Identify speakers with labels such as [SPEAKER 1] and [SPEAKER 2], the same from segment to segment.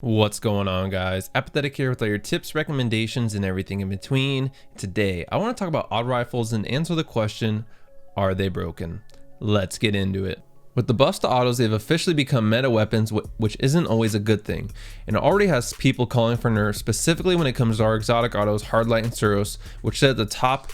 [SPEAKER 1] What's going on, guys? Apathettic here with all your tips, recommendations, and everything in between. Today, I want to talk about auto rifles and answer the question, are they broken? Let's get into it. With the buffs to autos, they've officially become meta weapons, which isn't always a good thing. And it already has people calling for nerfs, specifically when it comes to our exotic autos, Hardlight and Suros, which sit at the top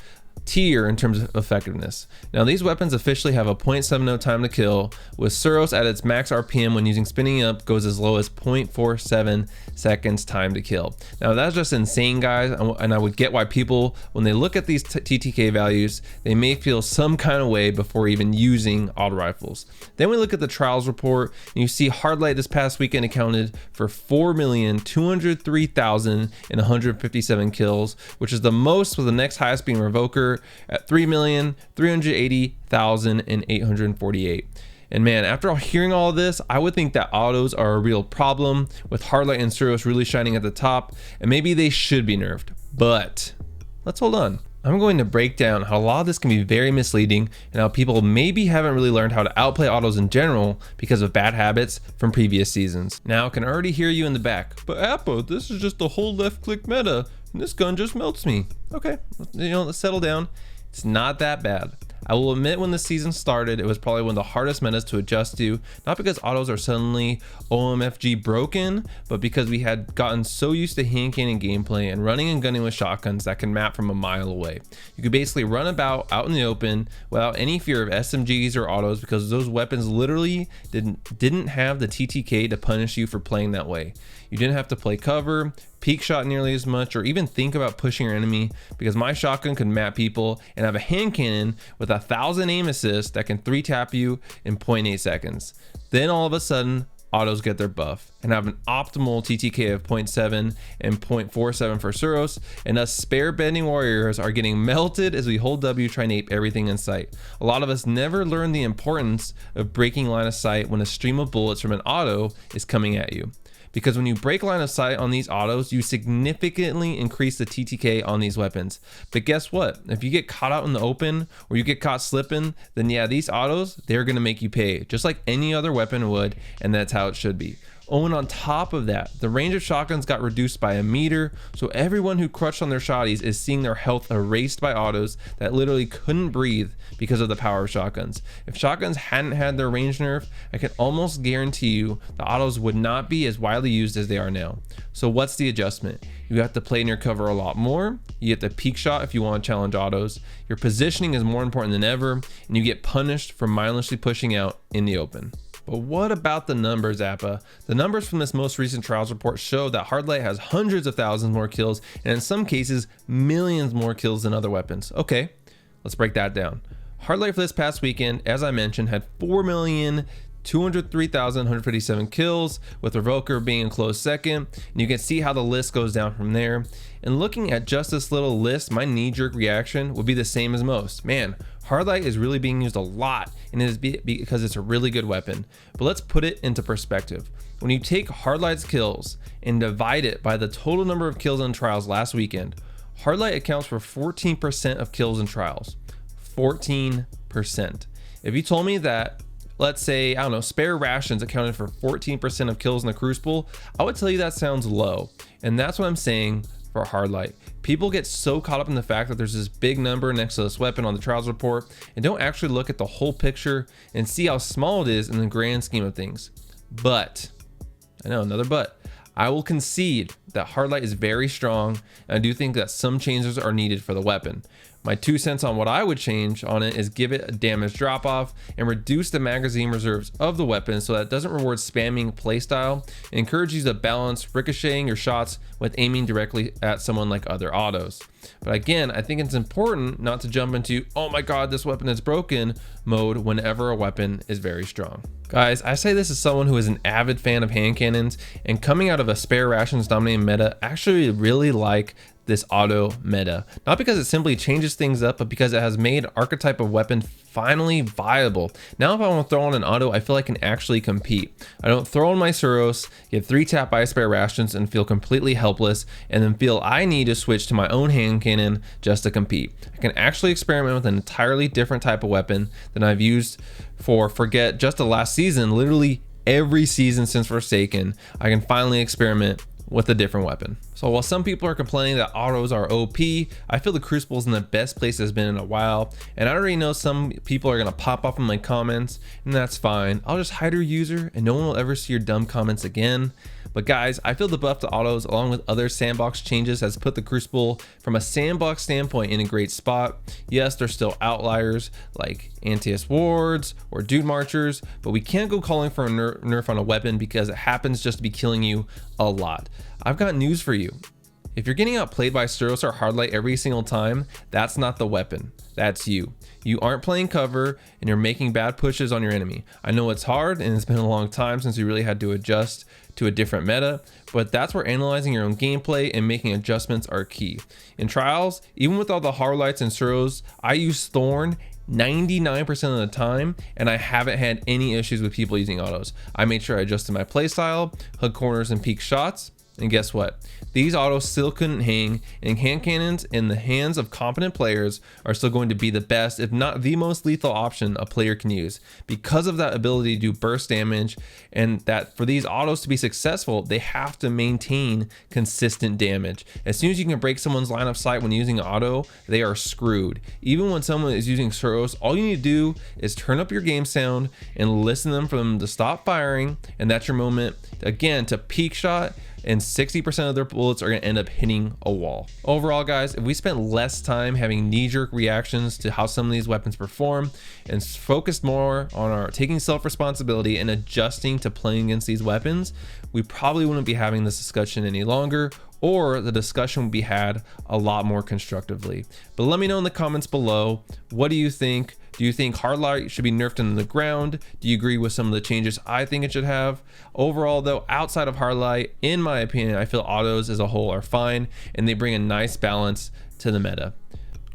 [SPEAKER 1] tier in terms of effectiveness. Now these weapons officially have a 0.70 time to kill, with Suros at its max RPM when using spinning up goes as low as 0.47 seconds time to kill. Now that's just insane, guys, and I would get why people, when they look at these TTK values, they may feel some kind of way before even using auto rifles. Then we look at the trials report and you see Hardlight this past weekend accounted for 4,203,157 kills, which is the most, with the next highest being Revoker at 3,380,848. And man, after hearing all of this, I would think that autos are a real problem, with Hardlight and Suros really shining at the top, and maybe they should be nerfed. But let's hold on. I'm going to break down how a lot of this can be very misleading and how people maybe haven't really learned how to outplay autos in general because of bad habits from previous seasons. Now I can already hear you in the back, but Appa, this is just the whole left click meta and this gun just melts me. Okay, let's settle down. It's not that bad. I will admit, when the season started, it was probably one of the hardest metas to adjust to, not because autos are suddenly OMFG broken, but because we had gotten so used to hand cannon gameplay and running and gunning with shotguns that can map from a mile away. You could basically run about out in the open without any fear of SMGs or autos, because those weapons literally didn't have the TTK to punish you for playing that way. You didn't have to play cover, peek shot nearly as much, or even think about pushing your enemy, because my shotgun could map people and have a hand cannon with 1,000 aim assists that can 3-tap you in 0.8 seconds. Then all of a sudden, autos get their buff and have an optimal TTK of 0.7 and 0.47 for Suros, and us spare bending warriors are getting melted as we hold W trying to ape everything in sight. A lot of us never learn the importance of breaking line of sight when a stream of bullets from an auto is coming at you. Because when you break line of sight on these autos, you significantly increase the TTK on these weapons. But guess what? If you get caught out in the open or you get caught slipping, then yeah, these autos, they're gonna make you pay, just like any other weapon would, and that's how it should be. Oh, and on top of that, the range of shotguns got reduced by 1 meter, so everyone who crushed on their shotties is seeing their health erased by autos that literally couldn't breathe because of the power of shotguns. If shotguns hadn't had their range nerf, I can almost guarantee you the autos would not be as widely used as they are now. So what's the adjustment? You have to play in your cover a lot more, you get the peak shot if you want to challenge autos, your positioning is more important than ever, and you get punished for mindlessly pushing out in the open. But what about the numbers, Appa? The numbers from this most recent trials report show that Hardlight has hundreds of thousands more kills, and in some cases, millions more kills than other weapons. Okay, let's break that down. Hardlight for this past weekend, as I mentioned, had 4,203,157 kills, with Revoker being a close second, and you can see how the list goes down from there. And looking at just this little list, my knee-jerk reaction would be the same as most. Man, Hardlight is really being used a lot, and it is because it's a really good weapon. But let's put it into perspective. When you take Hardlight's kills and divide it by the total number of kills in trials last weekend, Hardlight accounts for 14% of kills in trials. 14%. If you told me that, let's say, I don't know, spare rations accounted for 14% of kills in the Crucible, I would tell you that sounds low. And that's what I'm saying for Hardlight. People get so caught up in the fact that there's this big number next to this weapon on the trials report and don't actually look at the whole picture and see how small it is in the grand scheme of things. But, I know, another but, I will concede that Hardlight is very strong, and I do think that some changes are needed for the weapon. My 2 cents on what I would change on it is give it a damage drop off and reduce the magazine reserves of the weapon so that it doesn't reward spamming playstyle. It encourages you to balance ricocheting your shots with aiming directly at someone like other autos. But again, I think it's important not to jump into, oh my god, this weapon is broken mode whenever a weapon is very strong. Guys, I say this as someone who is an avid fan of hand cannons, and coming out of a spare rations dominating meta, actually really like this auto meta. Not because it simply changes things up, but because it has made archetype of weapon finally viable. Now if I want to throw on an auto, I feel I can actually compete. I don't throw on my Suros, get 3-tap by spare rations, and feel completely helpless, and then feel I need to switch to my own hand cannon just to compete. I can actually experiment with an entirely different type of weapon than I've used for, forget just the last season, literally every season since Forsaken, I can finally experiment with a different weapon. So while some people are complaining that autos are OP, I feel the Crucible is in the best place it's been in a while, and I already know some people are gonna pop off in my comments, and that's fine. I'll just hide your user and no one will ever see your dumb comments again. But guys, I feel the buff to autos along with other sandbox changes has put the Crucible from a sandbox standpoint in a great spot. Yes, there's still outliers like anti-S wards or dude marchers, but we can't go calling for a nerf on a weapon because it happens just to be killing you a lot. I've got news for you. If you're getting outplayed by Suros or Hardlight every single time, that's not the weapon, that's you. You aren't playing cover and you're making bad pushes on your enemy. I know it's hard and it's been a long time since you really had to adjust to a different meta, but that's where analyzing your own gameplay and making adjustments are key. In trials, even with all the Hardlights and Suros, I use Thorn 99% of the time, and I haven't had any issues with people using autos. I made sure I adjusted my playstyle, hook corners and peak shots, and guess what? These autos still couldn't hang, and hand cannons in the hands of competent players are still going to be the best, if not the most lethal option a player can use because of that ability to do burst damage, and that for these autos to be successful, they have to maintain consistent damage. As soon as you can break someone's line of sight when using an auto, they are screwed. Even when someone is using Suros, all you need to do is turn up your game sound and listen to them for them to stop firing, and that's your moment again to peak shot, and 60% of their bullets are going to end up hitting a wall. Overall, guys, if we spent less time having knee-jerk reactions to how some of these weapons perform and focused more on our taking self-responsibility and adjusting to playing against these weapons, we probably wouldn't be having this discussion any longer, or the discussion would be had a lot more constructively. But let me know in the comments below, what do you think? Do you think Hardlight should be nerfed into the ground? Do you agree with some of the changes I think it should have? Overall though, outside of Hardlight, in my opinion, I feel autos as a whole are fine and they bring a nice balance to the meta.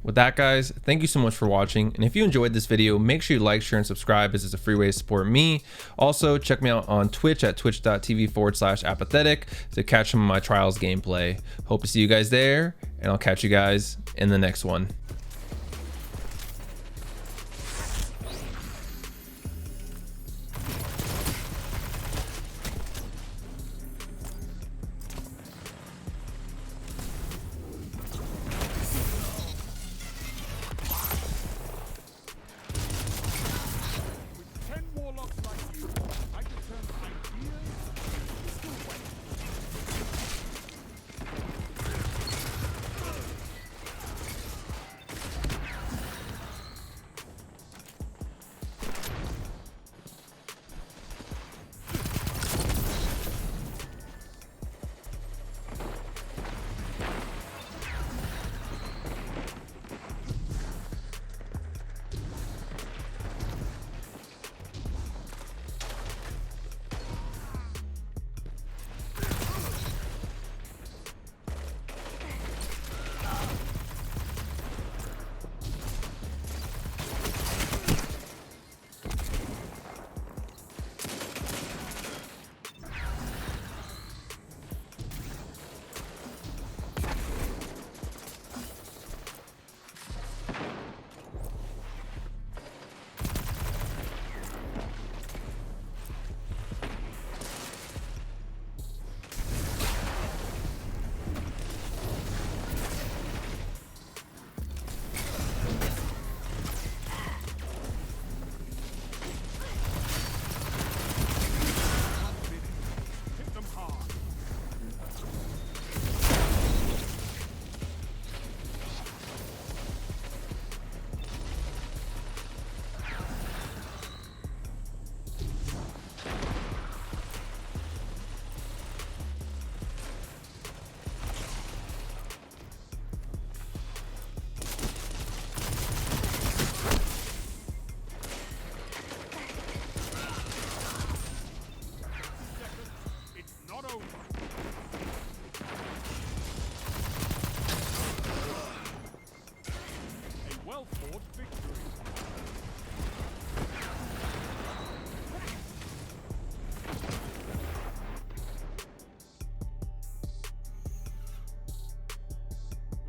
[SPEAKER 1] With that, guys, thank you so much for watching, and if you enjoyed this video, make sure you like, share, and subscribe as it's a free way to support me. Also, check me out on Twitch at twitch.tv/Apathettic to catch some of my trials gameplay. Hope to see you guys there, and I'll catch you guys in the next one.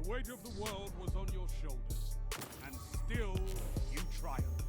[SPEAKER 2] The weight of the world was on your shoulders, and still you triumphed.